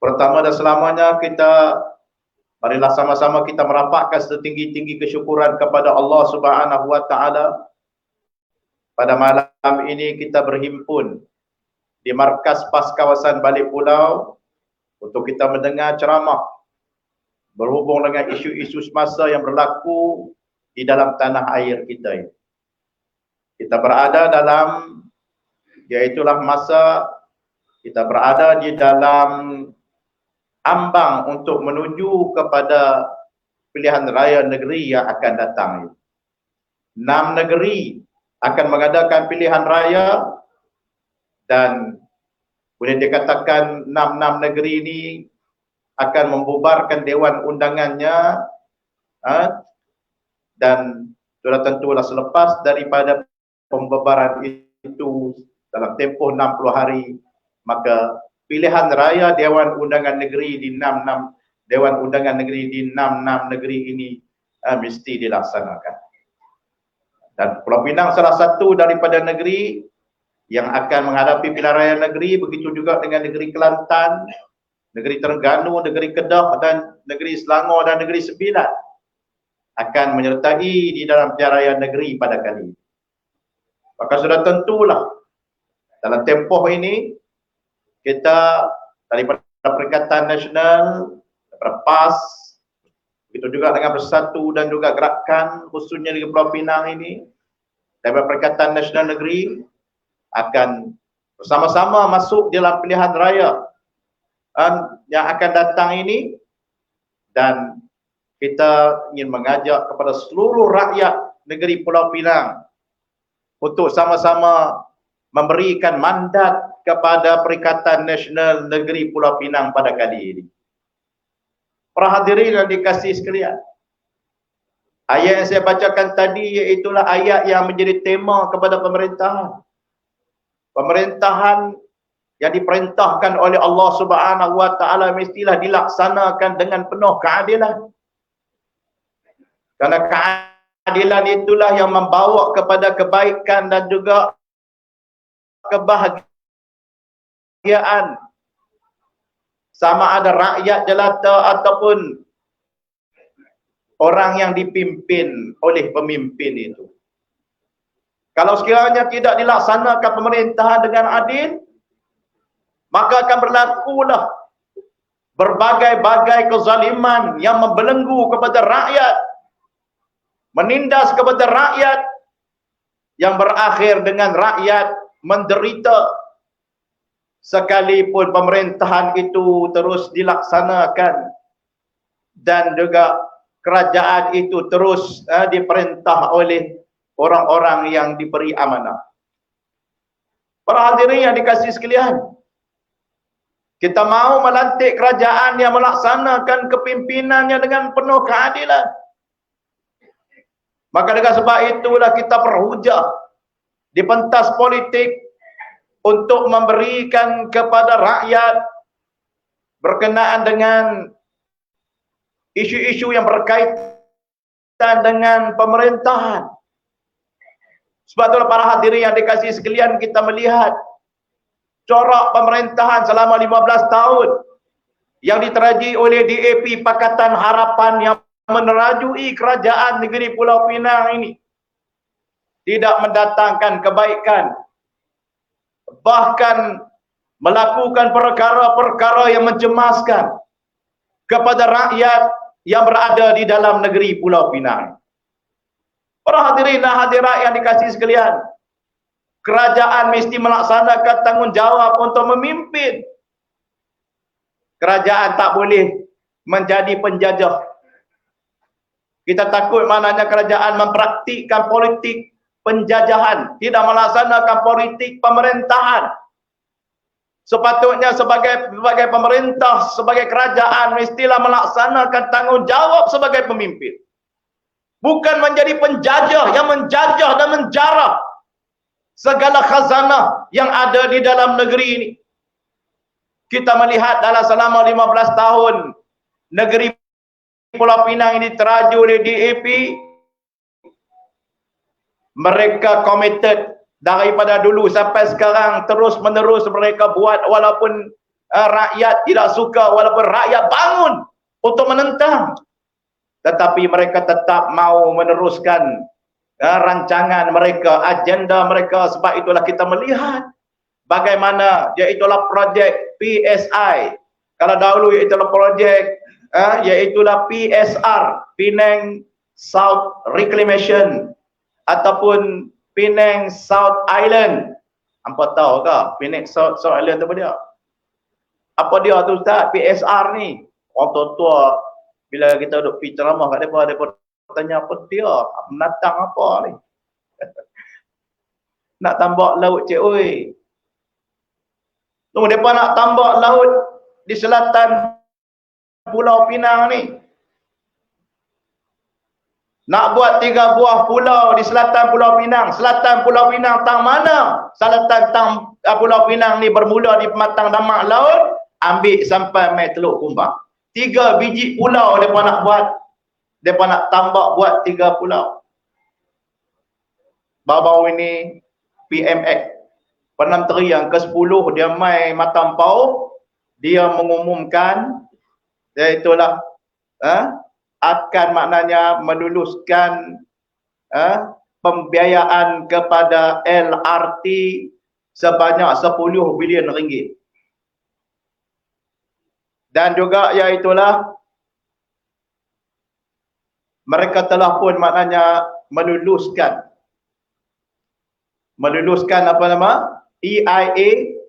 pertama dan selamanya marilah sama-sama kita merapatkan setinggi-tinggi kesyukuran kepada Allah Subhanahu wa taala. Pada malam ini kita berhimpun di markas PAS kawasan Balik Pulau untuk kita mendengar ceramah berhubung dengan isu-isu semasa yang berlaku di dalam tanah air kita ini. Kita berada dalam, iaitulah masa kita berada di dalam ambang untuk menuju kepada pilihan raya negeri yang akan datang. 6 negeri akan mengadakan pilihan raya dan boleh dikatakan 6 negeri ini akan membubarkan dewan undangannya dan sudah tentulah selepas daripada pembubaran itu dalam tempoh 60 hari, maka pilihan raya Dewan Undangan Negeri di 6 Dewan Undangan Negeri di 6 negeri ini mesti dilaksanakan. Dan Pulau Pinang salah satu daripada negeri yang akan menghadapi pilihan raya negeri, begitu juga dengan negeri Kelantan, negeri Terengganu, negeri Kedah dan negeri Selangor dan negeri Sembilan akan menyertai di dalam pilihan raya negeri pada kali ini. Maka sudah tentulah dalam tempoh ini kita daripada Perikatan Nasional, daripada PAS, begitu juga dengan Bersatu dan juga gerakan khususnya di Pulau Pinang ini, daripada Perikatan Nasional Negeri akan bersama-sama masuk dalam pilihan raya yang akan datang ini, dan kita ingin mengajak kepada seluruh rakyat negeri Pulau Pinang untuk sama-sama memberikan mandat kepada Perikatan Nasional Negeri Pulau Pinang pada kali ini. Para hadirin yang dikasihi sekalian, ayat yang saya bacakan tadi iaitulah ayat yang menjadi tema kepada pemerintahan. Pemerintahan yang diperintahkan oleh Allah Subhanahu wa taala mestilah dilaksanakan dengan penuh keadilan. Karena keadilan itulah yang membawa kepada kebaikan dan juga kebahagiaan, sama ada rakyat jelata ataupun orang yang dipimpin oleh pemimpin itu. Kalau sekiranya tidak dilaksanakan pemerintahan dengan adil, maka akan berlakulah berbagai-bagai kezaliman yang membelenggu kepada rakyat, menindas kepada rakyat, yang berakhir dengan rakyat menderita sekalipun pemerintahan itu terus dilaksanakan dan juga kerajaan itu terus diperintah oleh orang-orang yang diberi amanah. Para hadirin yang dikasihi sekalian, kita mahu melantik kerajaan yang melaksanakan kepimpinannya dengan penuh keadilan. Maka dengan sebab itulah kita berhujah di pentas politik untuk memberikan kepada rakyat berkenaan dengan isu-isu yang berkaitan dengan pemerintahan. Sebab itulah para hadirin yang dikasihi sekalian, kita melihat corak pemerintahan selama 15 tahun yang diterajui oleh DAP Pakatan Harapan yang menerajui kerajaan negeri Pulau Pinang ini tidak mendatangkan kebaikan, bahkan melakukan perkara-perkara yang mencemaskan kepada rakyat yang berada di dalam negeri Pulau Pinang. Para hadirin dan hadirat yang dikasihi sekalian, kerajaan mesti melaksanakan tanggungjawab untuk memimpin. Kerajaan tak boleh menjadi penjajah. Kita takut maknanya kerajaan mempraktikkan politik penjajahan, tidak melaksanakan politik pemerintahan. Sepatutnya sebagai pemerintah, sebagai kerajaan mestilah melaksanakan tanggungjawab sebagai pemimpin. Bukan menjadi penjajah yang menjajah dan menjarah segala khazanah yang ada di dalam negeri ini. Kita melihat dalam selama 15 tahun negeri Pulau Pinang ini teraju oleh DAP. Mereka committed daripada dulu sampai sekarang, terus menerus mereka buat, walaupun rakyat tidak suka walaupun rakyat bangun untuk menentang. Tetapi mereka tetap mau meneruskan rancangan mereka, agenda mereka. Sebab itulah kita melihat bagaimana iaitulah projek PSI. Kalau dahulu iaitulah projek iaitulah PSR, Penang South Reclamation ataupun Penang South Island. Hampa tahu ke Penang South Island tu apa dia? Apa dia tu Ustaz? PSR ni. Orang tua-tua bila kita duduk pergi ceramah kat mereka tanya apa dia? Menatang apa ni? Nak tambak laut cik oi. Mereka nak tambak laut di selatan Pulau Pinang ni. Nak buat 3 buah pulau di selatan Pulau Pinang. Selatan Pulau Pinang tang mana? Selatan tang Pulau Pinang ni bermula di pematang damak laut, ambil sampai mai Teluk Kumbang. 3 biji pulau mereka nak buat. Mereka nak tambak buat 3 pulau. Baru-baru ini PMX, Perdana Menteri yang ke-10 dia mai Matampau, dia mengumumkan iaitulah akan maknanya meluluskan pembiayaan kepada LRT sebanyak 10 bilion ringgit. Dan juga iaitulah mereka telah pun maknanya meluluskan apa nama EIA,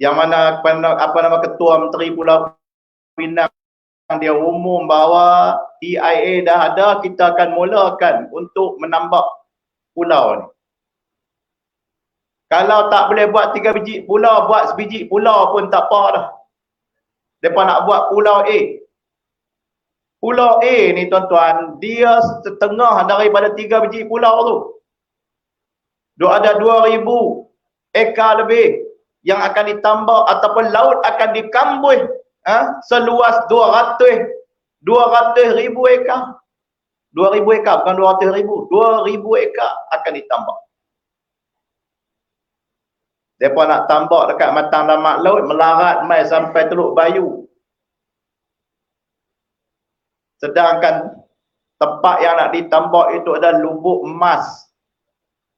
yang mana apa nama Ketua Menteri Pulau Pinang dia umum bahawa EIA dah ada, kita akan mulakan untuk menambah pulau ni. Kalau tak boleh buat 3 biji pulau, buat sebiji pulau pun tak apa dah. Mereka nak buat pulau A. Pulau A ni tuan-tuan, dia setengah daripada 3 biji pulau tu. Dia ada 2,000 ekar lebih yang akan ditambah ataupun laut akan dikambui seluas 200,000 ekar. 2,000 ekar bukan 200,000, 2,000 ekar akan ditambah. Mereka nak tambak dekat matang damak laut, melarat mai sampai Teluk Bayu. Sedangkan tempat yang nak ditambak itu adalah lubuk emas.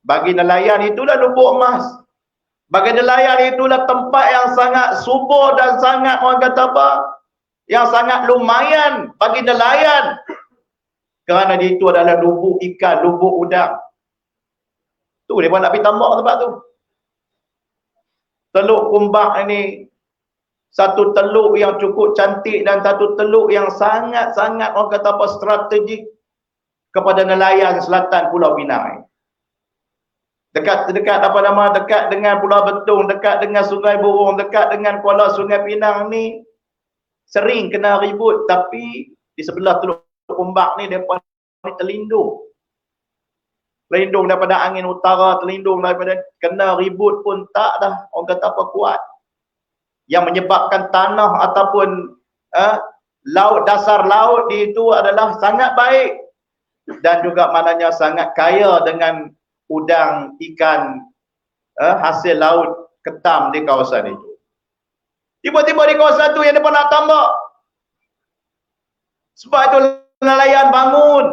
Bagi nelayan itulah lubuk emas. Bagi nelayan itulah tempat yang sangat subur dan sangat, orang kata apa, yang sangat lumayan bagi nelayan. Kerana itu adalah lubuk ikan, lubuk udang. Tu mereka nak pergi tambak tempat tu. Teluk Kumbang ini satu teluk yang cukup cantik dan satu teluk yang sangat-sangat, orang kata apa, strategik kepada nelayan selatan Pulau Pinang. Dekat apa nama, dekat dengan Pulau Betung, dekat dengan Sungai Burung, dekat dengan Kuala Sungai Pinang ni sering kena ribut, tapi di sebelah Teluk Kumbang ni depa ni terlindung. Terlindung daripada angin utara, terlindung daripada kena ribut pun tak dah, orang kata apa, kuat. Yang menyebabkan tanah ataupun laut, dasar laut di itu adalah sangat baik dan juga maknanya sangat kaya dengan udang, ikan, hasil laut ketam di kawasan itu. Tiba-tiba di kawasan itu yang mereka nak tambak. Sebab itu nelayan bangun.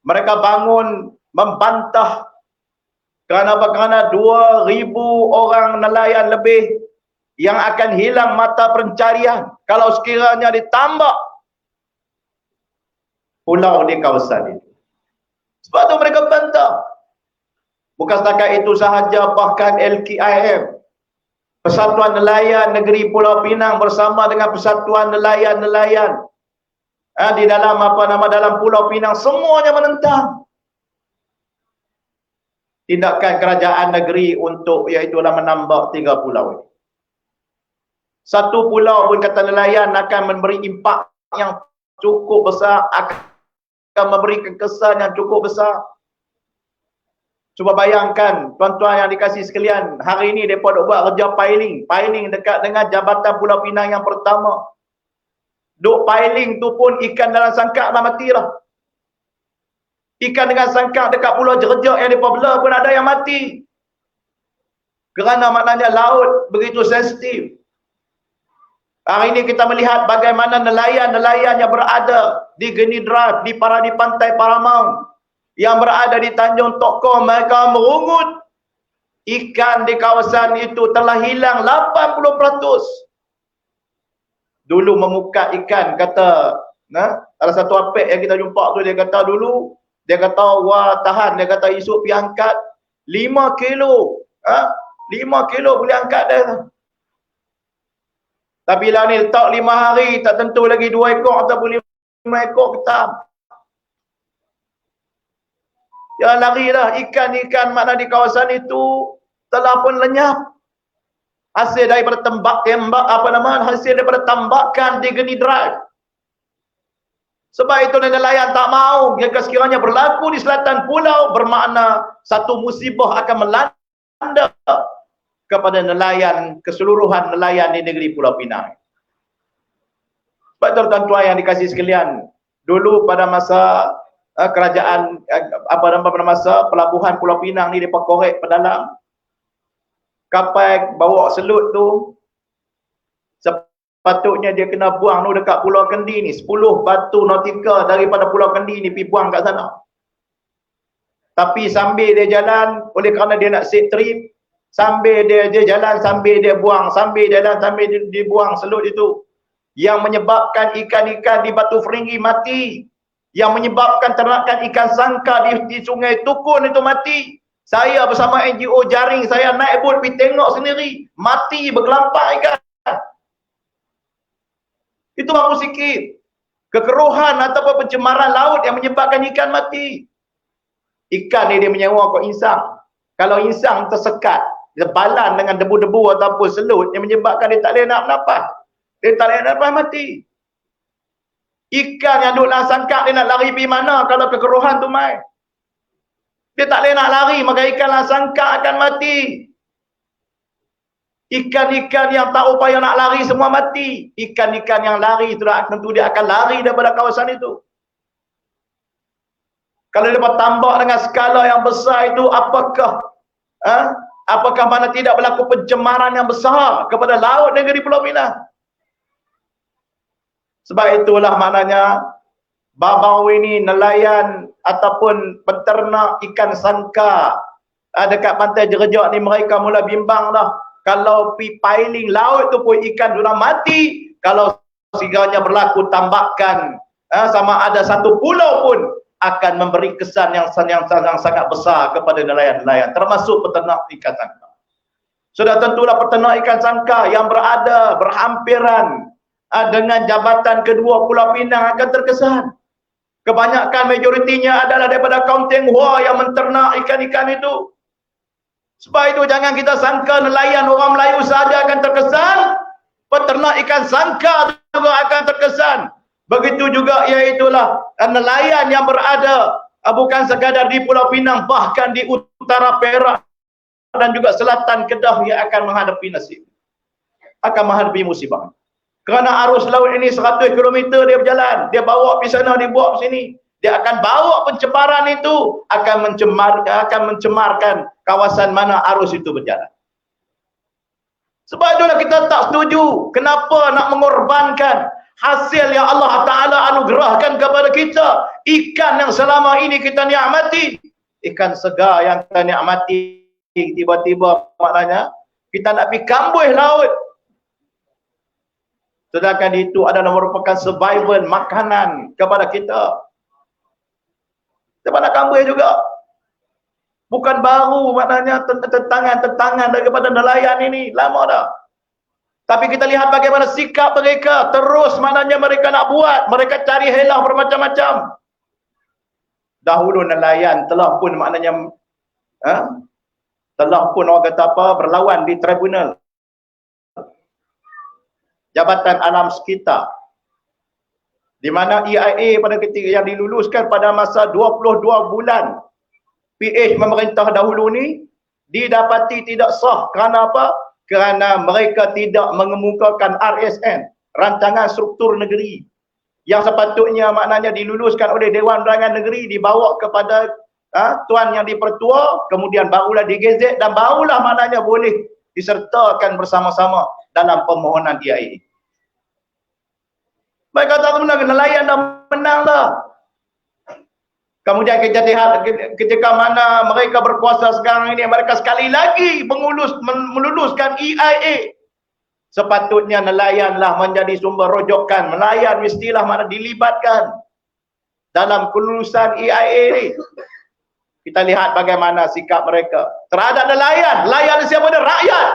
Mereka bangun membantah. Kerana apa? Kerana 2,000 orang nelayan lebih yang akan hilang mata pencarian kalau sekiranya ditambak pulau di kawasan itu. Sebab itu mereka bantah. Bukan setakat itu sahaja, bahkan LKIM, Persatuan Nelayan Negeri Pulau Pinang bersama dengan Persatuan Nelayan-Nelayan di dalam apa nama, dalam Pulau Pinang, semuanya menentang tindakan kerajaan negeri untuk iaitulah menambah 3 pulau ini. Satu pulau pun kata nelayan akan memberi impak yang cukup besar, akan memberikan kesan yang cukup besar. Cuba bayangkan tuan-tuan yang dikasih sekalian, hari ini mereka buat kerja piling dekat dengan Jabatan Pulau Pinang yang pertama. Duk piling tu pun ikan dalam sangkak dah mati lah. Ikan dengan sangkak dekat Pulau Jerejak yang mereka bela pun ada yang mati. Kerana maknanya laut begitu sensitif. Hari ini kita melihat bagaimana nelayan-nelayan yang berada di Geni Drive, di pantai Paramount, yang berada di Tanjung Tokoh, mereka merungut ikan di kawasan itu telah hilang 80%. Dulu memukat ikan, kata, salah satu apek yang kita jumpa tu, dia kata dulu, dia kata, wah tahan, dia kata esok pergi angkat 5 kilo. 5 kilo boleh angkat dia. Tapi lah ni letak 5 hari, tak tentu lagi 2 ekor ataupun 5 ekor ketam. Ya larilah ikan-ikan mana di kawasan itu telah pun lenyap. Hasil daripada hasil daripada tambakan di Geni Drive. Sebab itu nelayan tak mahu jika sekiranya berlaku di selatan pulau, bermakna satu musibah akan melanda kepada nelayan, keseluruhan nelayan di negeri Pulau Pinang. Sebab itu tuan-tuan yang dikasihi sekalian, dulu pada masa kerajaan pada masa pelabuhan Pulau Pinang ni depa korek ke dalam kapal bawa selut tu, sepatutnya dia kena buang tu dekat Pulau Kendi ni, 10 batu nautika daripada Pulau Kendi ni pergi buang kat sana. Tapi sambil dia jalan, oleh kerana dia nak set trip, sambil dia jalan, sambil dia buang, sambil jalan, sambil dia buang selut itu, yang menyebabkan ikan-ikan di Batu Feringgi mati, yang menyebabkan ternakan ikan sangka di Sungai Tukun itu mati. Saya bersama NGO Jaring, saya naik bot pergi tengok sendiri, mati bergelampar ikan. Itu baru sikit. Kekeruhan ataupun pencemaran laut yang menyebabkan ikan mati. Ikan ni dia menyewa kau insang. Kalau insang tersekat, dia balan dengan debu-debu ataupun selut yang menyebabkan dia tak boleh nak bernafas. Dia tak boleh nak bernafas, mati. Ikan yang duduk dalam sangkak, dia nak lari pergi mana kalau kekeruhan tu mai? Dia tak boleh nak lari, maka ikan dalam sangkak akan mati. Ikan-ikan yang tak upaya nak lari semua mati. Ikan-ikan yang lari itulah tentu dia akan lari daripada kawasan itu. Kalau dia tambak dengan skala yang besar itu, apakah mana tidak berlaku pencemaran yang besar kepada laut negeri Pulau Pinang? Sebab itulah maknanya baru ini nelayan ataupun peternak ikan sangka dekat pantai Jerejak ni, mereka mula bimbang dah. Kalau pi piling laut tu pun ikan sudah mati. Kalau sekiranya berlaku tambakan sama ada satu pulau pun akan memberi kesan yang sangat besar kepada nelayan-nelayan, termasuk peternak ikan sangka. Sudah tentulah peternak ikan sangka yang berada berhampiran dengan jabatan kedua Pulau Pinang akan terkesan. Kebanyakan majoritinya adalah daripada kaum Tionghoa yang menternak ikan-ikan itu. Sebab itu jangan kita sangka nelayan orang Melayu saja akan terkesan, peternak ikan sangka juga akan terkesan. Begitu juga iaitulah nelayan yang berada bukan sekadar di Pulau Pinang, bahkan di utara Perak dan juga selatan Kedah yang akan menghadapi nasib, akan menghadapi musibah. Kerana arus laut ini 100 km dia berjalan, dia bawa pergi sana, dia bawa ke sini. Dia akan bawa pencemaran itu, akan mencemarkan kawasan mana arus itu berjalan. Sebab itulah kita tak setuju. Kenapa nak mengorbankan hasil yang Allah Ta'ala anugerahkan kepada kita? Ikan yang selama ini kita nikmati, ikan segar yang kita nikmati, tiba-tiba maknanya kita nak pergi kambuh laut. Sedangkan itu adalah merupakan survival makanan kepada kita. Daripada kambuh juga. Bukan baru maknanya tentangan daripada nelayan ini. Lama dah. Tapi kita lihat bagaimana sikap mereka. Terus maknanya mereka nak buat. Mereka cari helah bermacam-macam. Dahulu nelayan telah pun maknanya telah pun orang kata apa, berlawan di tribunal Jabatan Alam Sekitar, di mana EIA pada ketika yang diluluskan pada masa 22 bulan PH memerintah dahulu ni didapati tidak sah. Kerana apa? Kerana mereka tidak mengemukakan RSN, Rancangan Struktur Negeri, yang sepatutnya maknanya diluluskan oleh Dewan Undangan Negeri, dibawa kepada tuan yang dipertua, kemudian barulah digezet dan barulah maknanya boleh disertakan bersama-sama dalam permohonan EIA. Mereka kata benar, nelayan dah menang dah. Kemudian kita lihat ketika mana mereka berkuasa sekarang ini, mereka sekali lagi meluluskan EIA. Sepatutnya nelayanlah menjadi sumber rojokan. Nelayan mestilah mana dilibatkan dalam kelulusan EIA ini. Kita lihat bagaimana sikap mereka terhadap nelayan. Nelayan siapa dia? Rakyat.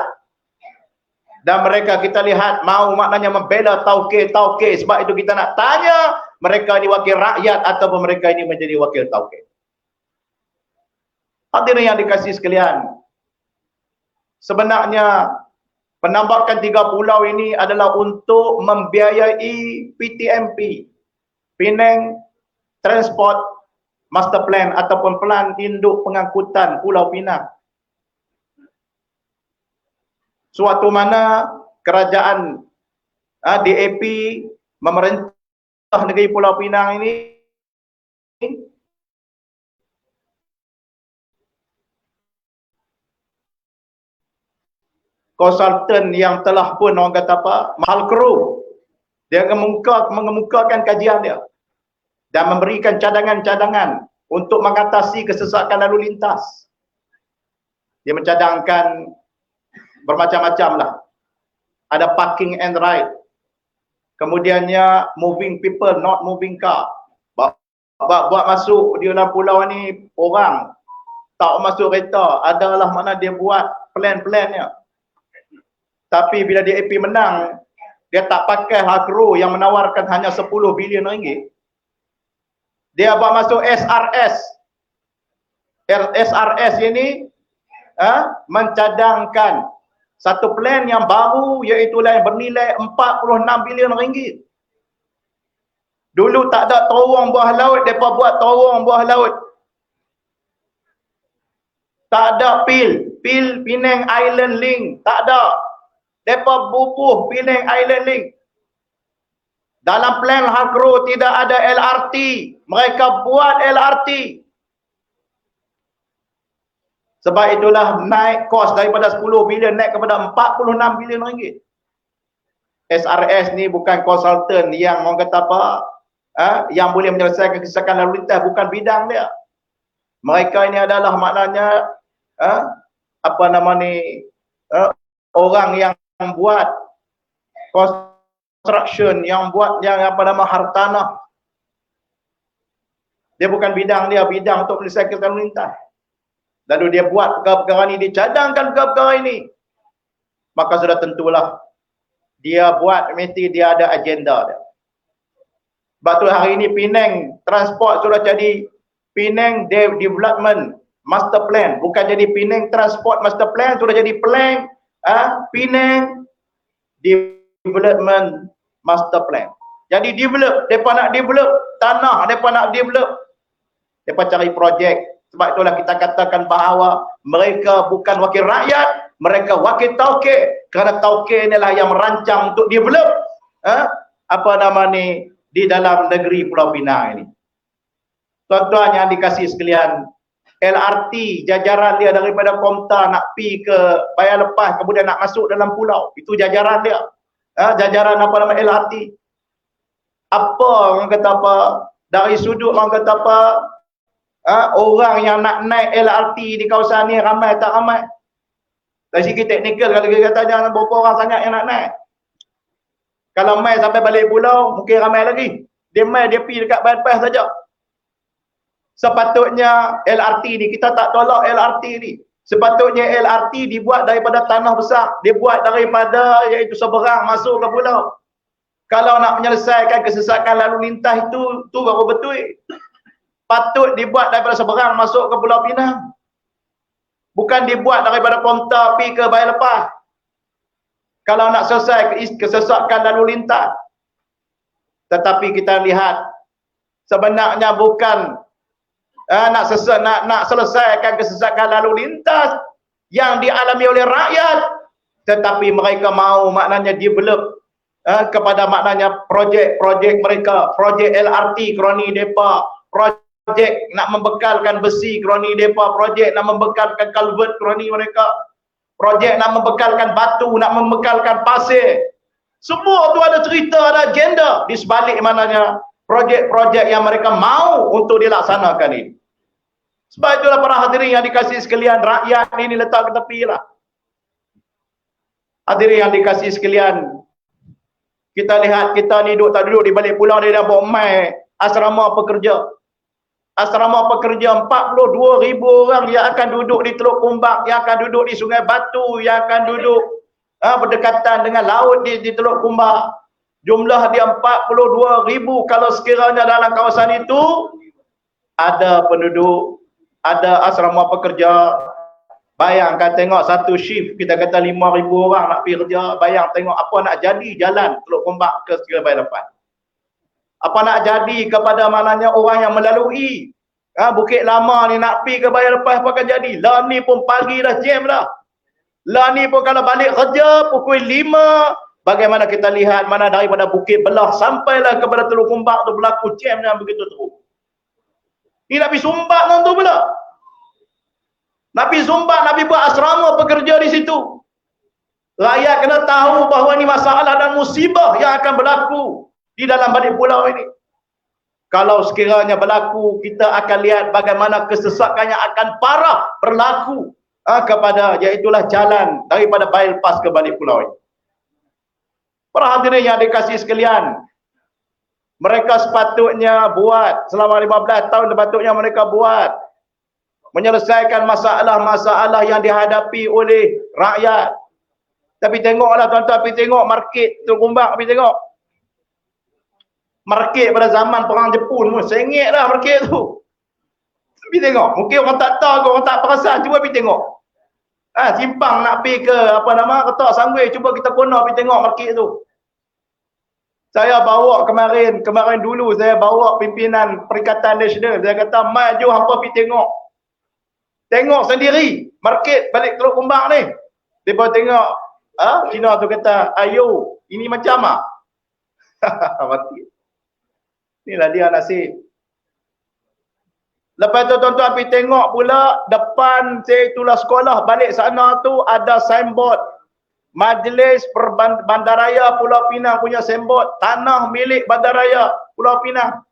Dan mereka kita lihat mau maknanya membela tauke-tauke. Sebab itu kita nak tanya, mereka ini wakil rakyat ataupun mereka ini menjadi wakil tauke. Hadirin yang dikasihi sekalian, sebenarnya penambakan 3 pulau ini adalah untuk membiayai PTMP, Penang Transport Master Plan ataupun Pelan Induk Pengangkutan Pulau Pinang. Suatu mana kerajaan DAP memerintah negeri Pulau Pinang ini konsultan yang telah pun orang kata apa, mahal kru, dia mengemukakan kajian dia dan memberikan cadangan-cadangan untuk mengatasi kesesakan lalu lintas. Dia mencadangkan bermacam-macam lah. Ada parking and ride. Kemudiannya moving people, not moving car. Buat masuk di dalam pulau ni orang tak masuk kereta. Adalah mana dia buat plan-plannya. Tapi bila DAP menang, dia tak pakai Hakro yang menawarkan hanya 10 bilion ringgit. Dia buat masuk SRS. SRS ini mencadangkan satu plan yang baru, iaitu yang bernilai 46 bilion ringgit. Dulu tak ada terowong bawah laut, mereka buat terowong bawah laut. Tak ada PIL Penang Island Link, tak ada. Mereka bubuh Penang Island Link. Dalam plan Hakro tidak ada LRT, mereka buat LRT. Sebab itulah naik kos daripada 10 bilion naik kepada 46 bilion ringgit. SRS ni bukan konsultan yang orang kata apa, yang boleh menyelesaikan kesesakan lalu lintas, bukan bidang dia. Mereka ini adalah maknanya apa nama ni, orang yang buat construction, yang buat yang apa nama hartanah. Dia bukan bidang dia, bidang untuk menyelesaikan lalu lintas. Lalu dia buat perkara-perkara ini, dia cadangkan perkara-perkara ini. Maka sudah tentulah dia buat, mesti dia ada agenda dia. Sebab tu hari ini Penang Transport sudah jadi Penang Development Master Plan. Bukan jadi Penang Transport Master Plan, sudah jadi plan Penang Development Master Plan. Jadi develop, mereka nak develop tanah, mereka nak develop, mereka cari projek. Sebab itulah kita katakan bahawa mereka bukan wakil rakyat, mereka wakil tauke. Kerana tauke inilah yang merancang untuk develop apa nama ni di dalam negeri Pulau Pinang ini. Tuan-tuan yang dikasihi sekalian, LRT jajaran dia daripada Komta nak pi ke Bayar Lepas, kemudian nak masuk dalam pulau. Itu jajaran dia. Jajaran apa nama LRT. Apa orang kata apa, dari sudut orang kata apa, orang yang nak naik LRT di kawasan ni ramai tak ramai. Dari segi teknikal, kalau kita tanya berapa orang sangat yang nak naik. Kalau mai sampai balik pulau, mungkin ramai lagi. Dia mai, dia pergi dekat bypass saja. Sepatutnya LRT ni, kita tak tolak LRT ni. Sepatutnya LRT dibuat daripada tanah besar. Dia buat daripada iaitu seberang masuk ke pulau. Kalau nak menyelesaikan kesesakan lalu lintas itu baru betul. Patut dibuat daripada seberang masuk ke Pulau Pinang. Bukan dibuat daripada Komta pergi ke Bayar Lepas. Kalau nak selesai kesesakan lalu lintas. Tetapi kita lihat sebenarnya bukan nak selesaikan kesesakan lalu lintas yang dialami oleh rakyat, tetapi mereka mau maknanya develop kepada maknanya projek-projek mereka, projek LRT kroni depa, projek projek nak membekalkan besi kroni depa, projek nak membekalkan culvert kroni mereka, projek nak membekalkan batu, nak membekalkan pasir. Semua tu ada cerita, ada agenda di sebalik mananya projek-projek yang mereka mau untuk dilaksanakan ini. Sebab itulah para hadirin yang dikasihi sekalian, rakyat ini letak ke tepi lah. Hadirin yang dikasihi sekalian, kita lihat kita ni tak duduk di balik pulau ni dah bawa mai asrama pekerja. Asrama pekerja 42,000 orang yang akan duduk di Teluk Kumbak, yang akan duduk di Sungai Batu, yang akan duduk berdekatan dengan laut di Teluk Kumbak. Jumlah dia 42,000. Kalau sekiranya dalam kawasan itu ada penduduk, ada asrama pekerja, bayangkan tengok satu shift, kita kata 5,000 orang nak pergi kerja, bayang tengok apa nak jadi jalan Teluk Kumbak ke Sekira Bayan Lepas. Apa nak jadi kepada mananya orang yang melalui Bukit Lama ni nak pergi ke Bayan Lepas, apa akan jadi? Lah ni pun pagi dah jam dah. Lah ni pun kalau balik kerja pukul 5, bagaimana kita lihat mana daripada Bukit Belah sampailah kepada Teluk Kumbak tu berlaku jam yang begitu teruk. Ni nak pergi Sumbat kan tu pula. Nak pergi Sumbat, nak pergi buat asrama pekerja di situ. Rakyat kena tahu bahawa ni masalah dan musibah yang akan berlaku di dalam balik pulau ini. Kalau sekiranya berlaku, kita akan lihat bagaimana kesesakan yang akan parah berlaku kepada, iaitulah jalan daripada Bayan Lepas ke balik pulau ini. Para hadirin yang dikasihi sekalian, mereka sepatutnya buat selama 15 tahun, sepatutnya mereka buat menyelesaikan masalah-masalah yang dihadapi oleh rakyat. Tapi tengoklah tuan-tuan, pergi tengok market Teluk Kumbak, pergi tengok market pada zaman perang Jepun pun sengit lah market tu. Pergi tengok, mungkin orang tak tahu, orang tak perasan, cuba pergi tengok. Simpang nak pergi ke Ketak Sanggui, cuba kita kono pergi tengok market tu. Saya bawa kemarin dulu saya bawa pimpinan Perikatan Nasional, saya kata mai jom hampa pergi tengok. Tengok sendiri market balik Teluk Kumbak ni. Depa tengok Cina tu kata, "Ayo, ini macam mati." Inilah dia nasib. Lepas tu tuan-tuan pergi tengok pula depan itulah sekolah balik sana tu ada signboard Majlis Bandaraya Pulau Pinang punya signboard, tanah milik Bandaraya Pulau Pinang.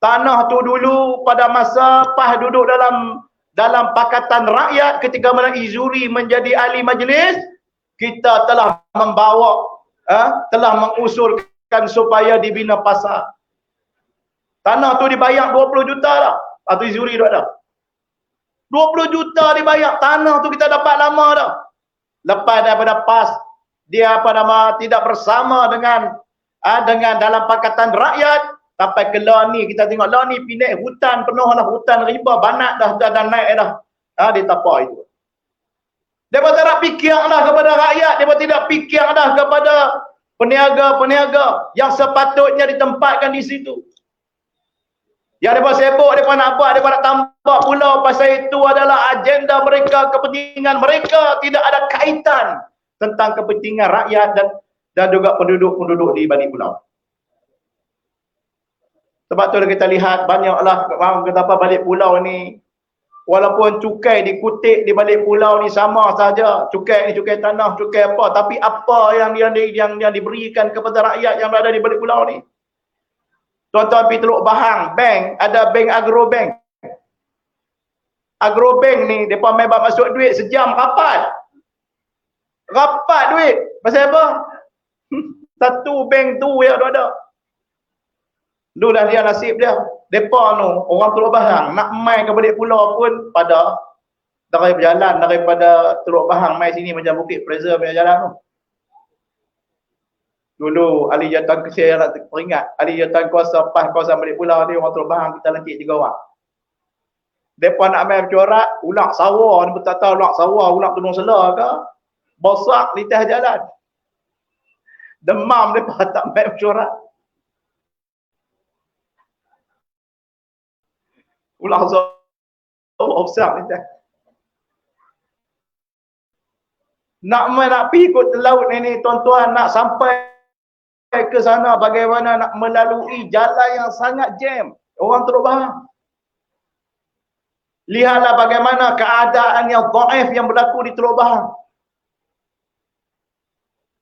Tanah tu dulu pada masa PAS duduk dalam Pakatan Rakyat ketika Malak Izuri menjadi ahli majlis, kita telah membawa telah mengusulkan supaya dibina pasar. Tanah tu dibayar 20 juta dah. Atau Izuri dah ada. 20 juta dibayar. Tanah tu kita dapat lama dah. Lepas daripada PAS, dia tidak bersama dengan dalam Pakatan Rakyat, sampai ke lah ni kita tengok lah ni pindah hutan penuh lah, hutan riba banat dah naik dah. Di tapak itu. Mereka tak nak fikir dah kepada rakyat, mereka tidak fikir dah kepada peniaga-peniaga yang sepatutnya ditempatkan di situ. Yang mereka sibuk, mereka nak buat, mereka nak tambah pulau, pasal itu adalah agenda mereka, kepentingan mereka, tidak ada kaitan tentang kepentingan rakyat dan juga penduduk-penduduk di balik pulau. Sebab tu kita lihat banyaklah betapa balik pulau ni, walaupun cukai dikutip di balik pulau ni sama saja, cukai ni cukai tanah, cukai apa, tapi apa yang diberikan kepada rakyat yang berada di balik pulau ni? Tuan-tuan pergi Teluk Bahang, bank, ada bank Agrobank. Agrobank ni, mereka main masuk duit sejam rapat. Rapat duit. Pasal apa? Satu bank tu yang ada. Itulah dia nasib dia. Mereka tu, orang Teluk Bahang, nak main ke balik pulau pun pada daripada Teluk Bahang main sini macam Bukit Fraser punya jalan tu. Dulu ahli jawatan saya nak teringat, ahli jawatan kuasa PAS kawasan balik pulau ni orang Teluk Bahang kita lancik 3 orang. Depa nak main bercorak, ulak sawah ni tak tahu ulak sawah, ulak tudung selah ke, bosak di atas jalan. Demam depa tak main bercorak. Ulak sawah bosak di atas. Nak pergi ikut laut ni tuan-tuan, nak sampai ke sana bagaimana nak melalui jalan yang sangat jam. Orang Teluk Bahang. Lihatlah bagaimana keadaan yang dhaif yang berlaku di Teluk Bahang.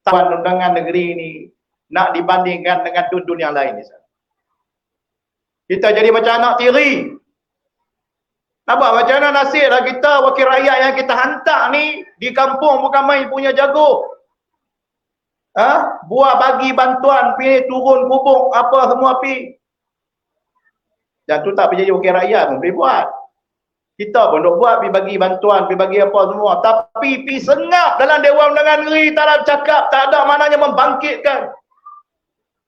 Taman undangan negeri ini nak dibandingkan dengan dun-dun yang lain. Kita jadi macam anak tiri. Nampak macam mana nasiblah kita, wakil rakyat yang kita hantar ni di kampung bukan main punya jago. Buat bagi bantuan, pergi turun kubur, apa semua pergi. Dan tu tak menjadi wakil rakyat pun boleh buat. Kita pun nak buat, pergi bagi bantuan, pergi bagi apa semua. Tapi pergi sengap dalam Dewan Undangan Negeri, tak ada cakap, tak ada maknanya membangkitkan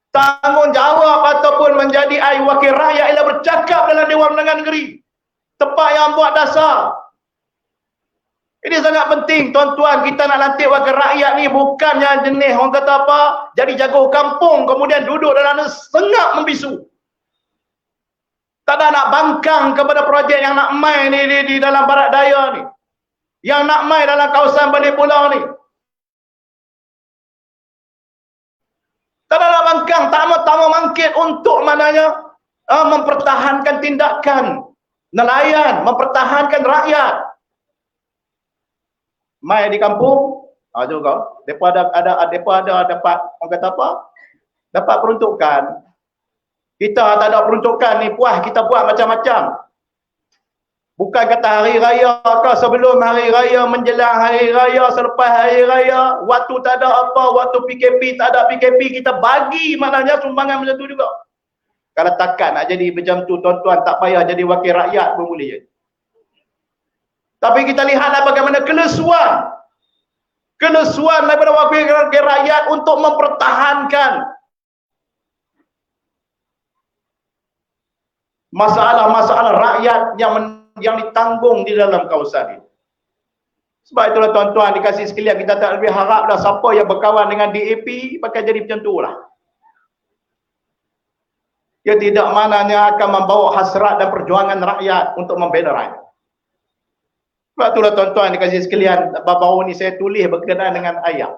tanggungjawab ataupun menjadi wakil rakyat ialah bercakap dalam Dewan Undangan Negeri. Tempat yang buat dasar. Ini sangat penting tuan-tuan, kita nak lantik wakil rakyat ni bukannya jenis orang kata apa, jadi jago kampung kemudian duduk dalam sengap membisu. Tak ada nak bangkang kepada projek yang nak main di dalam barat daya ni. Yang nak main dalam kawasan Balik Pulau ni. Tak ada nak bangkang, tak mau mangkit untuk maknanya mempertahankan tindakan nelayan, mempertahankan rakyat. Mai di kampung, juga depa ada dapat orang kata apa? Dapat peruntukan. Kita tak ada peruntukan ni puas kita buat macam-macam. Bukan kata hari raya ke sebelum hari raya, menjelang hari raya, selepas hari raya, waktu tak ada apa, waktu PKP tak ada PKP, kita bagi maknanya sumbangan macam tu juga. Kalau takkan nak jadi macam tu tuan-tuan, tak payah jadi wakil rakyat pun boleh. Tapi kita lihatlah bagaimana kelesuan daripada wakil rakyat untuk mempertahankan masalah-masalah rakyat yang ditanggung di dalam kawasan ini. Sebab itulah tuan-tuan dikasih sekalian, kita tak lebih haraplah siapa yang berkawan dengan DAP pakai jadi macam tu lah. Dia tidak maknanya akan membawa hasrat dan perjuangan rakyat untuk membela rakyat. Sebab itulah tuan-tuan dikasih sekalian, baru ni saya tulis berkenaan dengan ayat.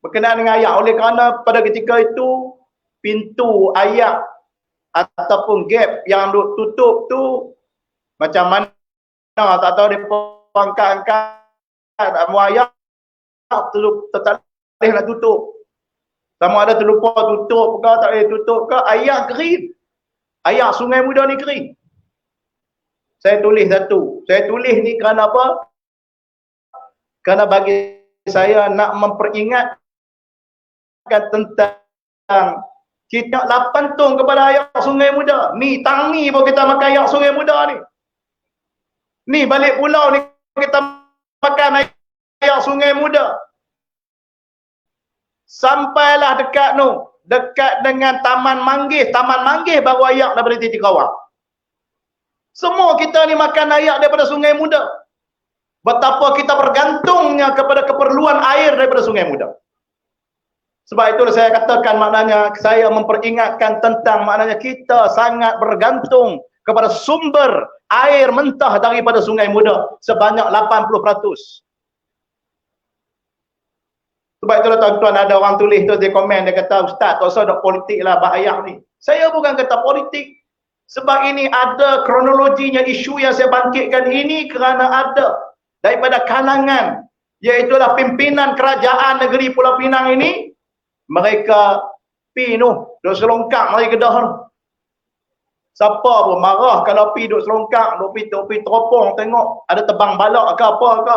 Berkenaan dengan ayat, oleh kerana pada ketika itu pintu ayat ataupun gap yang duk tutup tu macam mana tak tahu dia angkat-angkat ayat tak boleh nak tutup. Sama ada terlupa tutup ke, tak boleh tutup ke, ayat kering. Ayat Sungai Muda ni kering. Saya tulis satu. Saya tulis ni kerana apa? Kerana bagi saya nak memperingatkan tentang kita nak pantung kepada ayat Sungai Muda. Ni tang ni pun kita makan ayat Sungai Muda ni. Ni Balik Pulau ni kita makan ayat Sungai Muda. Sampailah dekat dekat dengan Taman Manggis. Taman Manggis baru ayat daripada titik awak. Semua kita ni makan ayat daripada Sungai Muda. Betapa kita bergantungnya kepada keperluan air daripada Sungai Muda. Sebab itulah saya katakan maknanya saya memperingatkan tentang maknanya kita sangat bergantung kepada sumber air mentah daripada Sungai Muda sebanyak 80%. Sebab itulah tuan-tuan ada orang tulis tu dia komen, dia kata ustaz tak usah ada politik lah bahaya ni. Saya bukan kata politik. Sebab ini ada kronologinya isu yang saya bangkitkan ini kerana ada daripada kalangan iaitulah pimpinan kerajaan negeri Pulau Pinang ini. Mereka pi duk selongkang mari Kedah tu. Siapa pun marah kalau pi duk selongkang, duk pi teropong tengok ada tebang balak ke apa ke.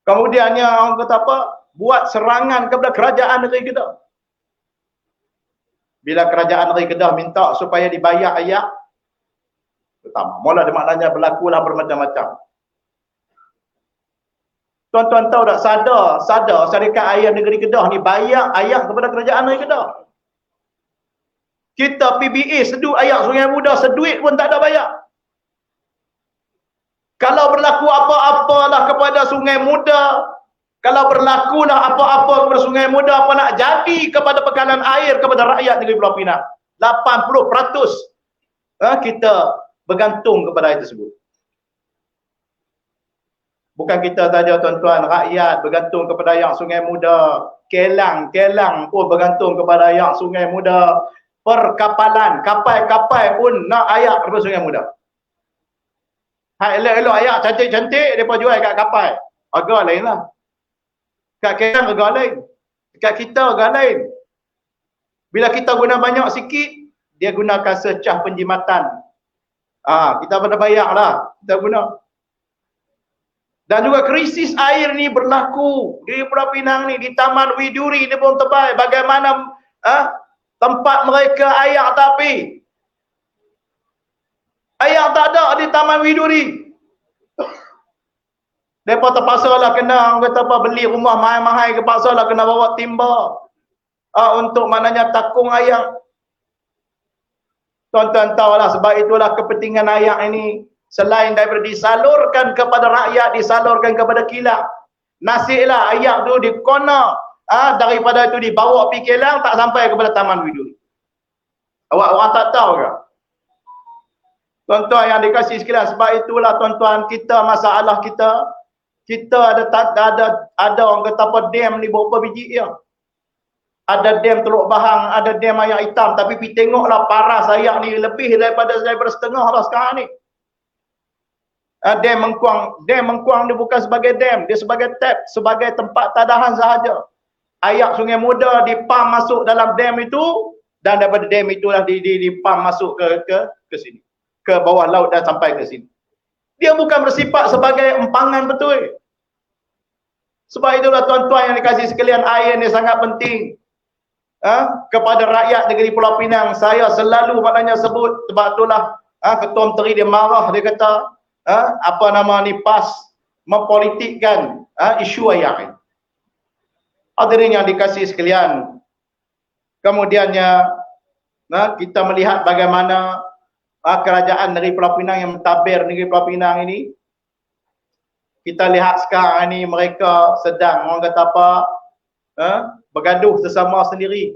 Kemudiannya orang kata apa? Buat serangan kepada kerajaan negeri Kedah. Bila kerajaan negeri Kedah minta supaya dibayar ayat, pertama, mula ada maknanya berlakulah bermacam-macam. Tuan-tuan tahu tak, sadar syarikat air negeri Kedah ni bayar ayat kepada kerajaan negeri Kedah. Kita PBA sedut ayat Sungai Muda seduit pun tak ada bayar. Kalau berlaku apa-apalah kepada Sungai Muda, kalau berlakulah apa-apa kepada Sungai Muda, apa nak jadi kepada bekalan air kepada rakyat negeri Pulau Pinang? 80% kita bergantung kepada air tersebut. Bukan kita saja tuan-tuan, rakyat bergantung kepada yang Sungai Muda. Kelang pun bergantung kepada yang Sungai Muda. Perkapalan, kapal-kapal pun nak ayak daripada Sungai Muda. Elok-elok ayak cantik-cantik, mereka jual kat kapal. Harga lain lah. Kat Kelang harga lain. Kat kita harga lain. Bila kita guna banyak sikit, dia gunakan secah penjimatan. Kita pada bayar lah. Kita guna. Dan juga krisis air ni berlaku di Pulau Pinang ni, di Taman Widuri ni pun tebal. Bagaimana tempat mereka air tapi air tak ada di Taman Widuri. Mereka terpaksa lah kena, kata apa, beli rumah mahal-mahal, terpaksa lah kena bawa timba untuk maknanya takung air. Tuan-tuan tahulah, sebab itulah kepentingan air ini selain daripada disalurkan kepada rakyat, disalurkan kepada kilang. Nasiblah air tu dikona, daripada itu dibawa pergi Kelang, tak sampai kepada Taman Widuri. Orang tak tahu ke? Tuan-tuan yang dikasih sekalian, sebab itulah tuan-tuan, kita masalah kita ada orang kata apa, dam ni berapa biji ya? Ada dam Teluk Bahang, ada dam Ayak Hitam, tapi pergi tengoklah paras ayak ni lebih daripada setengah lah sekarang ni. Dam Mengkuang ni bukan sebagai dam, dia sebagai tap, sebagai tempat tadahan sahaja. Ayak Sungai Muda dipam masuk dalam dam itu, dan daripada dam itulah dipam masuk ke sini, ke bawah laut dan sampai ke sini. Dia bukan bersifat sebagai empangan betul. Sebab itulah tuan-tuan yang dikasih sekalian, air ni sangat penting. Kepada rakyat negeri Pulau Pinang, saya selalu maknanya sebut, sebab itulah Ketua Menteri dia marah, dia kata PAS mempolitikkan isu air ini. Hadirin yang dikasih sekalian, kemudiannya kita melihat bagaimana kerajaan negeri Pulau Pinang yang mentadbir negeri Pulau Pinang ini. Kita lihat sekarang ini mereka sedang, orang kata apa, bergaduh sesama sendiri.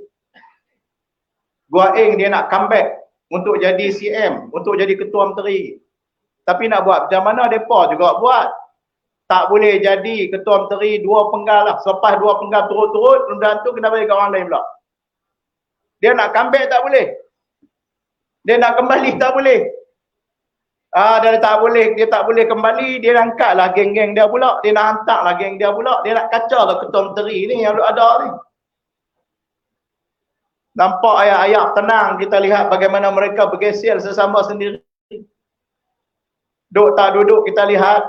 Gua Eng dia nak comeback untuk jadi CM, untuk jadi Ketua Menteri. Tapi nak buat macam mana, mereka juga buat. Tak boleh jadi Ketua Menteri dua penggal lah. Selepas dua penggal turut-turut, kemudian tu kena bagi ke orang lain pula. Dia nak comeback tak boleh. Dia nak kembali tak boleh. Dia tak boleh kembali, dia angkatlah geng-geng dia pula, dia nak hantarlah geng dia pula, dia nak kacau lah Ketua Menteri ni yang ada ni. Nampak ayat-ayat tenang, kita lihat bagaimana mereka bergeser sesama sendiri. Duduk tak duduk kita lihat.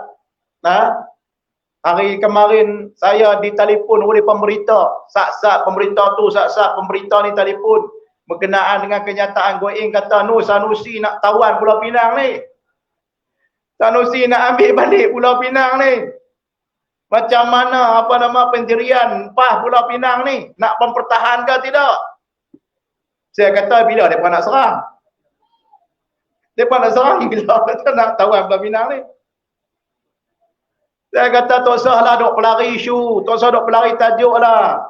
Hari kemarin saya ditelefon oleh pemberita, sat-sat pemberita tu, sat-sat pemberita ni telefon berkenaan dengan kenyataan Gua Eng kata Sanusi nak tawan Pulau Pinang ni. Sanusi nak ambil balik Pulau Pinang ni. Macam mana pendirian PAS Pulau Pinang ni? Nak mempertahankan tidak? Saya kata bila mereka nak serang? Mereka nak serang bila mereka nak tawan Pulau Pinang ni? Saya kata tak usahlah duk pelari isu, tak usah duk pelari tajuk lah.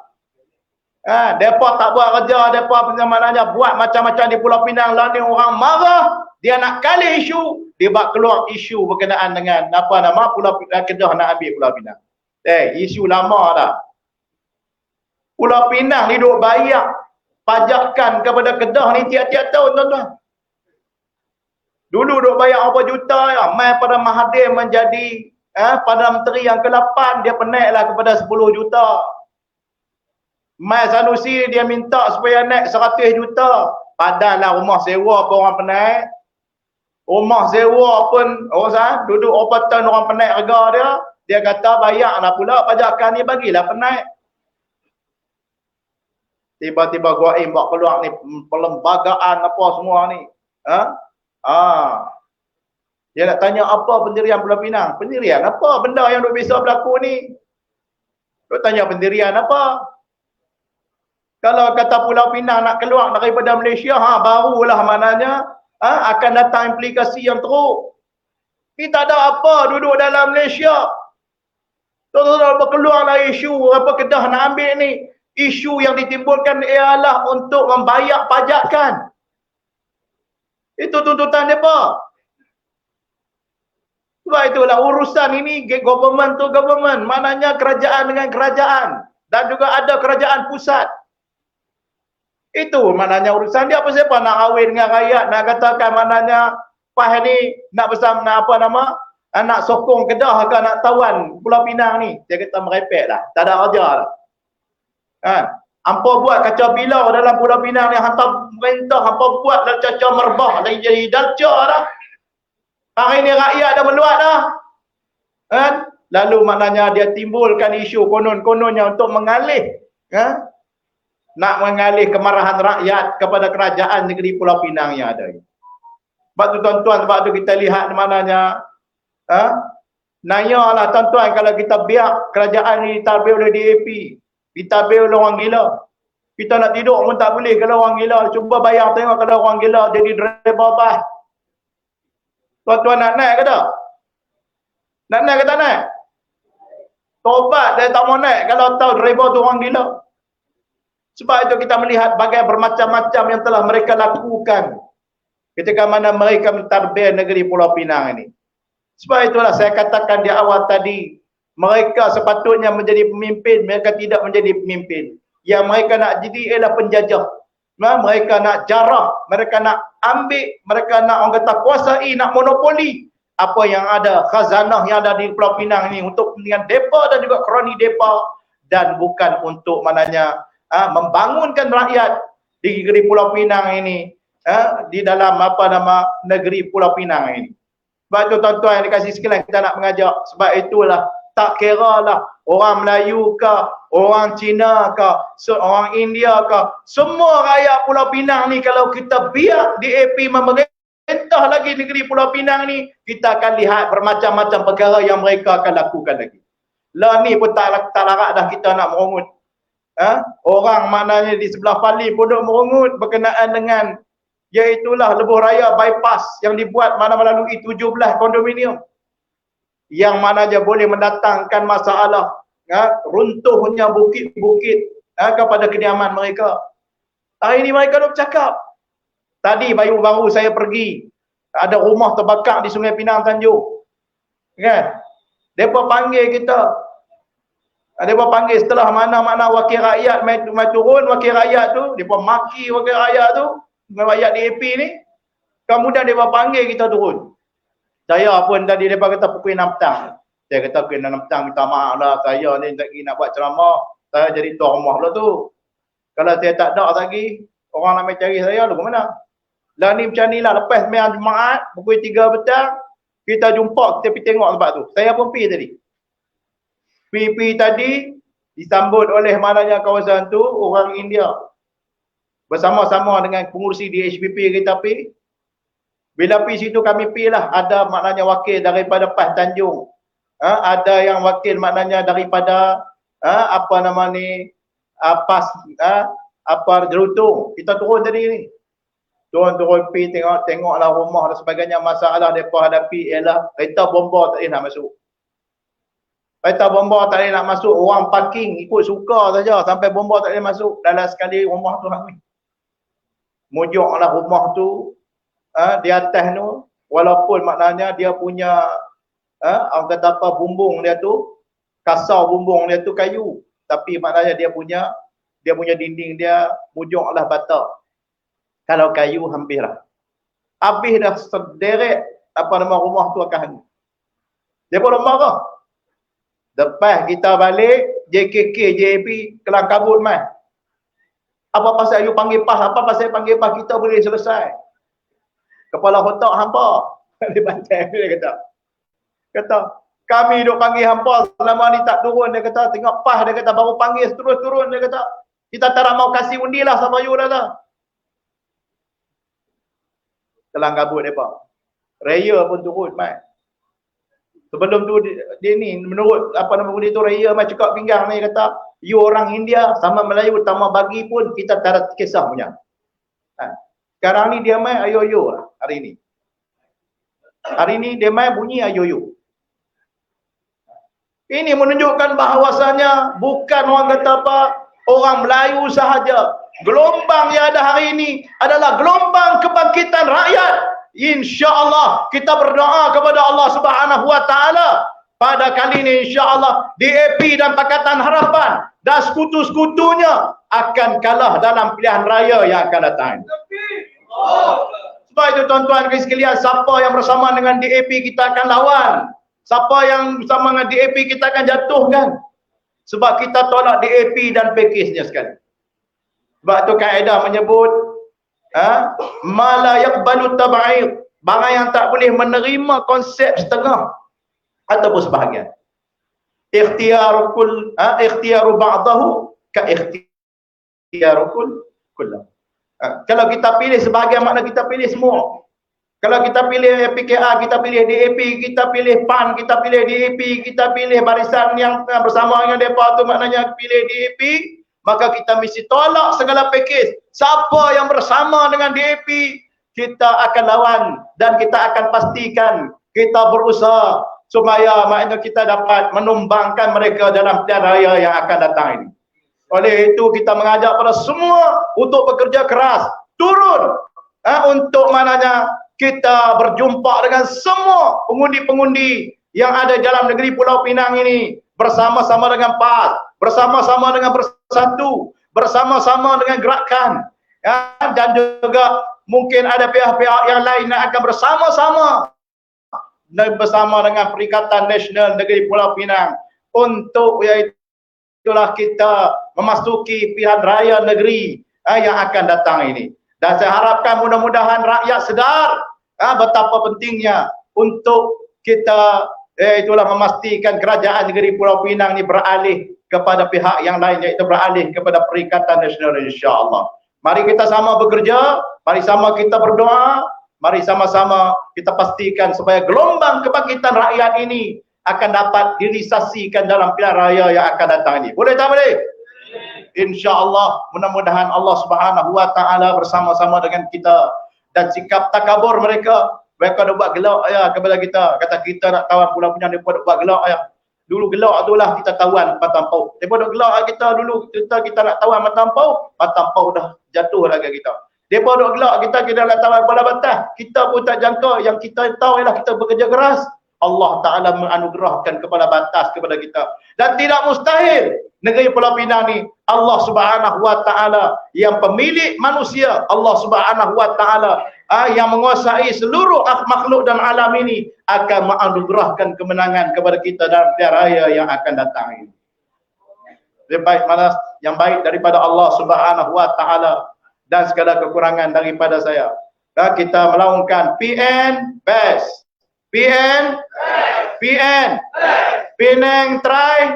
Mereka tak buat kerja, mereka maknanya buat macam-macam di Pulau Pinang lah ni, orang marah. Dia nak kali isu, dia buat keluar isu berkenaan dengan Pulau Kedah nak ambil Pulau Pinang. Isu lama dah. Pulau Pinang ni duk bayar pajakan kepada Kedah ni tiap-tiap tahun, tuan-tuan. Dulu duk bayar berapa juta ya, mai pada Mahathir menjadi Perdana Menteri yang ke-8, dia penaiklah kepada 10 juta. Mai Sanusi dia minta supaya naik 100 juta. Padahallah rumah sewa pun orang penaik. Rumah sewa pun duduk opatan orang penaik harga dia. Dia kata bayarlah pula pajakan ni, bagilah penaik. Tiba-tiba Gua Eng buat keluar ni perlembagaan apa semua ni. Dia nak tanya apa pendirian Pulau Pinang. Pendirian apa? Benda yang duk biasa berlaku ni. Duk tanya pendirian apa? Kalau kata Pulau Pinang nak keluar daripada Malaysia, barulah maknanya akan datang implikasi yang teruk. Ni tak ada apa duduk dalam Malaysia. Tuan-tuan berkeluarlah isu apa Kedah nak ambil ni. Isu yang ditimbulkan ialah untuk membayar pajakan. Itu tuntutan mereka. Sebab itulah urusan ini government to government, maknanya kerajaan dengan kerajaan dan juga ada kerajaan pusat. Itu maknanya urusan dia. Apa siapa nak kahwin dengan rakyat, nak katakan maknanya PAS ni nak bersama nak apa nama, nak sokong Kedah ke nak tawan Pulau Pinang ni. Dia kata merepek lah, tak ada kerja lah. Kan? Hampa buat kacau bilau dalam Pulau Pinang ni, hantar perintah, hampa buat dah cacau merbah, dah jadi dalca dah. Hari ni rakyat dah meluat dah. Kan? Lalu maknanya dia timbulkan isu konon-kononnya untuk mengalih. Kan? Nak mengalih kemarahan rakyat kepada kerajaan negeri Pulau Pinang yang ada. Sebab tu tuan-tuan, sebab tu kita lihat maknanya, nayalah tuan-tuan kalau kita biar kerajaan ni ditabir oleh DAP, ditabir oleh orang gila. Kita nak tidur pun tak boleh kalau orang gila. Cuba bayang tengok kalau orang gila jadi driver bas. Tuan-tuan nak naik ke tak? Nak naik ke tak naik? Tobat dia tak mau naik kalau tahu driver tu orang gila. Sebab itu kita melihat bagai bermacam-macam yang telah mereka lakukan ketika mana mereka mentadbir negeri Pulau Pinang ini. Sebab itulah saya katakan di awal tadi, mereka sepatutnya menjadi pemimpin, mereka tidak menjadi pemimpin. Yang mereka nak jadi ialah penjajah. Mereka nak jarah, mereka nak ambil, mereka nak orang kata kuasai, nak monopoli apa yang ada, khazanah yang ada di Pulau Pinang ini untuk kepentingan depa dan juga kroni depa, dan bukan untuk maknanya membangunkan rakyat di negeri Pulau Pinang ini, di dalam apa nama negeri Pulau Pinang ini. Sebab itu tuan-tuan yang dikasih sekalian, kita nak mengajak. Sebab itulah tak kira lah orang Melayu ke, orang Cina ke, orang India ke, semua rakyat Pulau Pinang ni kalau kita biar DAP memerintah lagi negeri Pulau Pinang ni, kita akan lihat bermacam-macam perkara yang mereka akan lakukan lagi. Lah ni pun tak larat dah kita nak merungut. Orang maknanya di sebelah Pali pun duk merungut berkenaan dengan iaitulah lebuh raya bypass yang dibuat mana melalui 17 kondominium yang mana dia boleh mendatangkan masalah, runtuhnya bukit-bukit kepada kediaman mereka. Hari ini mereka dah bercakap. Tadi baru saya pergi, ada rumah terbakar di Sungai Pinang Tanjung. Kan? Mereka panggil kita. Mereka panggil setelah mana-mana wakil rakyat mai turun, wakil rakyat tu, mereka maki wakil rakyat tu, rakyat DAP ni. Kemudian mereka panggil kita turun. Saya pun tadi mereka kata pukul 6 petang. Saya kata pukul 6 petang, minta maaf lah, saya ni lagi nak buat ceramah. Saya jadi tuan rumah pula tu. Kalau saya tak ada lagi, orang nak cari saya lalu ke mana? Lah ni macam ni lah, lepas sembahyang Jumaat pukul 3 petang, kita jumpa, kita pergi tengok tempat tu. Saya pun pergi tadi. Pergi tadi disambut oleh mananya kawasan tu orang India. Bersama-sama dengan pengurusi DHBP kita pergi. Bila pergi situ kami pergi lah, ada maknanya wakil daripada PAS Tanjung. Ada yang wakil maknanya daripada apa nama ni, PAS Jerutung. Kita turun tadi ni. Turun pergi tengoklah rumah dan sebagainya. Masalah mereka hadapi ialah kereta bomba tak boleh nak masuk. Kereta bomba tak boleh nak masuk. Orang parking ikut suka saja sampai bomba tak boleh masuk. Dalam sekali rumah tu ramai. Mujuklah rumah tu di atas tu, walaupun maknanya dia punya orang kata apa, bumbung dia tu, kasar bumbung dia tu kayu, tapi maknanya dia punya dinding dia mujuklah bata. Kalau kayu hampirlah. Habis dah sederet apa nama rumah tu akan hangit. Dia pun marah. Lepas kita balik, JKK, JAP kelang kabut mai. Apa pasal you panggil PAS? Apa pasal panggil PAS? Kita boleh selesai. Kepala otak hampa. Dia bantai, dia kata, kami duk panggil hampa selama ni tak turun. Dia kata, tengok PAS, dia kata, baru panggil terus turun. Dia kata, kita tak mau kasih undi lah sama you dah lah. Kelang kabut mereka. Raya pun turun, mai. Sebelum tu dia ni menurut apa nama benda tu, Raya mai cekak pinggang ni kata, you orang India sama Melayu tambah bagi pun kita tak ada kisah punya. Sekarang ni dia mai ayo-yo lah hari ni. Hari ni dia mai bunyi ayo-yo. Ini menunjukkan bahawasanya bukan orang kata apa, orang Melayu sahaja. Gelombang yang ada hari ini adalah gelombang kebangkitan rakyat. InsyaAllah kita berdoa kepada Allah Subhanahu Wa Taala pada kali ini, insyaAllah DAP dan Pakatan Harapan dan sekutu-sekutunya akan kalah dalam pilihan raya yang akan datang. Sebab itu tuan-tuan sekalian, siapa yang bersama dengan DAP kita akan lawan, siapa yang bersama dengan DAP kita akan jatuhkan. Sebab kita tolak DAP dan pakejnya sekali. Sebab itu kaedah menyebut ma la yaqbalu tab'id, barang yang tak boleh menerima konsep setengah ataupun sebahagian. Ikhtiyaru ba'dahu ka ikhtiyaru kullahu. Kalau kita pilih sebahagian, makna kita pilih semua. Kalau kita pilih PKR, kita pilih DAP, kita pilih PAN, kita pilih DAP, kita pilih barisan yang bersama dengan mereka, tu maknanya pilih DAP, maka kita mesti tolak segala pakej. Siapa yang bersama dengan DAP, kita akan lawan dan kita akan pastikan kita berusaha supaya maknanya kita dapat menumbangkan mereka dalam pilihan raya yang akan datang ini. Oleh itu kita mengajak pada semua untuk bekerja keras, turun untuk maknanya kita berjumpa dengan semua pengundi-pengundi yang ada dalam negeri Pulau Pinang ini, bersama-sama dengan PAS, bersama-sama dengan Bersatu, bersama-sama dengan gerakan, dan juga mungkin ada pihak-pihak yang lain yang akan bersama-sama dan bersama dengan Perikatan Nasional Negeri Pulau Pinang untuk itulah kita memasuki pilihan raya negeri yang akan datang ini. Dan saya harapkan mudah-mudahan rakyat sedar betapa pentingnya untuk kita itulah memastikan kerajaan negeri Pulau Pinang ini beralih kepada pihak yang lain, iaitu beralih kepada Perikatan Nasional, insya-Allah. Mari kita sama bekerja, mari sama kita berdoa, mari sama-sama kita pastikan supaya gelombang kebangkitan rakyat ini akan dapat direalisasikan dalam pilihan raya yang akan datang ini. Boleh tak boleh? InsyaAllah, mudah-mudahan Allah Subhanahu Wa Taala bersama-sama dengan kita, dan sikap takabur mereka dah buat gelak kepada kita, kata kita nak tawan Pulau Pinang, mereka dah buat gelak dulu. Gelak itulah kita tawan matampau, mereka dah gelak kita dulu, kita nak tawan matampau dah jatuh lagi kita. Mereka dah gelak kita nak tawan bola batas, kita pun tak jangka. Yang kita tahu ialah kita bekerja keras, Allah Ta'ala menganugerahkan kepala batas kepada kita. Dan tidak mustahil negeri Pulau Pinang ni, Allah Subhanahu Wa Taala yang pemilik manusia, Allah Subhanahu Wa Taala yang menguasai seluruh makhluk dan alam ini akan menganugerahkan kemenangan kepada kita dalam pilihan raya yang akan datang ini. Lebih baik malas yang baik daripada Allah Subhanahu Wa Taala dan segala kekurangan daripada saya. Dan kita melaungkan PN best. PN Penang try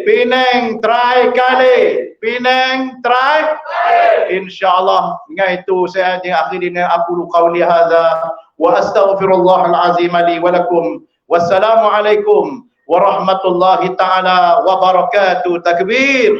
Penang try kali, Penang try insyaallah. Dengan itu saya akhiri dengan aqulu qawli hadza wa astaghfirullahal azim li wa lakum. Wassalamu alaikum warahmatullahi taala wabarakatuh. Takbir.